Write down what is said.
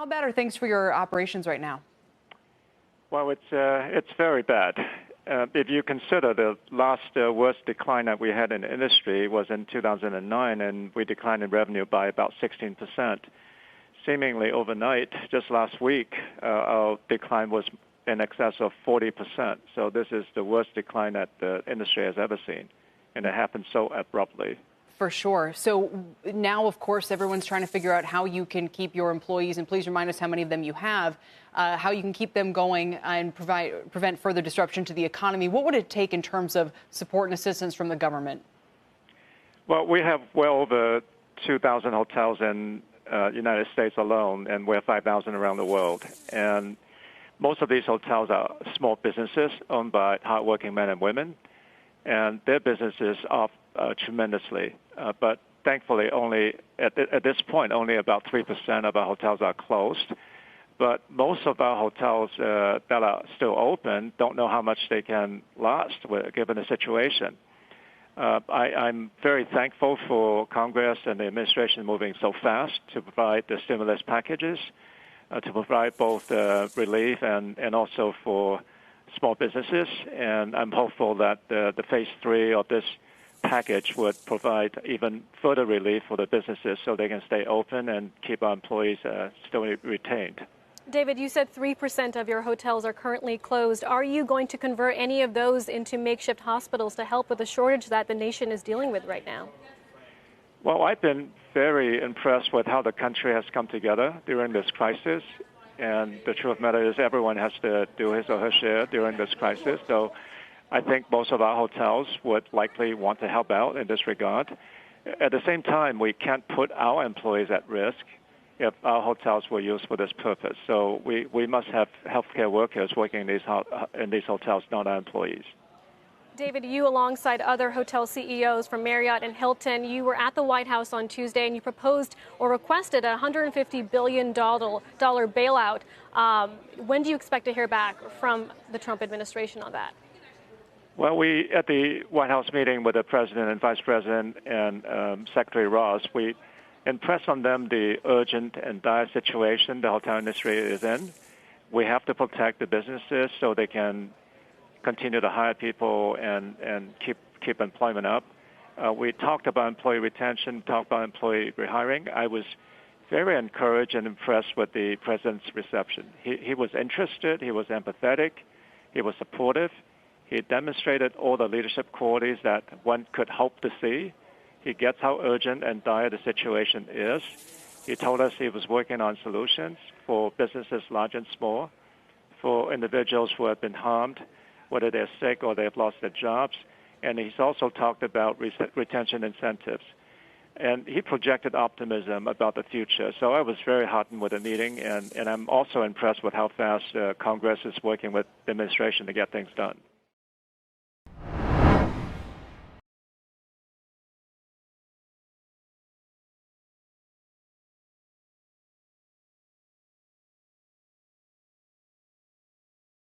How bad are things for your operations right now? Well, it's very bad. If you consider the last worst decline that we had in the industry was in 2009, and we declined in revenue by about 16%. Seemingly overnight, just last week, our decline was in excess of 40%. So this is the worst decline that the industry has ever seen, and it happened so abruptly. For sure. So now, of course, everyone's trying to figure out how you can keep your employees, and please remind us how many of them you have, how you can keep them going and prevent further disruption to the economy. What would it take in terms of support and assistance from the government? Well, we have well over 2,000 hotels in the United States alone, and we have 5,000 around the world. And most of these hotels are small businesses owned by hardworking men and women, and their businesses are tremendously. But thankfully, only at this point, only about 3% of our hotels are closed. But most of our hotels that are still open don't know how much they can last given the situation. I'm very thankful for Congress and the administration moving so fast to provide the stimulus packages, to provide both relief and also for small businesses. And I'm hopeful that the phase 3 of this package would provide even further relief for the businesses so they can stay open and keep our employees still retained. David, you said 3% of your hotels are currently closed. Are you going to convert any of those into makeshift hospitals to help with the shortage that the nation is dealing with right now? Well, I've been very impressed with how the country has come together during this crisis. And the truth of the matter is everyone has to do his or her share during this crisis. So I think most of our hotels would likely want to help out in this regard. At the same time, we can't put our employees at risk if our hotels were used for this purpose. So we must have healthcare workers working in these hotels, not our employees. David, you, alongside other hotel CEOs from Marriott and Hilton, you were at the White House on Tuesday and you proposed or requested a $150 billion bailout. When do you expect to hear back from the Trump administration on that? Well, we, at the White House meeting with the President and Vice President and Secretary Ross, we impressed on them the urgent and dire situation the hotel industry is in. We have to protect the businesses so they can continue to hire people and keep employment up. We talked about employee retention, talked about employee rehiring. I was very encouraged and impressed with the President's reception. He was interested, he was empathetic, he was supportive. He demonstrated all the leadership qualities that one could hope to see. He gets how urgent and dire the situation is. He told us he was working on solutions for businesses large and small, for individuals who have been harmed, whether they're sick or they've lost their jobs. And he's also talked about retention incentives. And he projected optimism about the future. So I was very heartened with the meeting, and I'm also impressed with how fast Congress is working with the administration to get things done.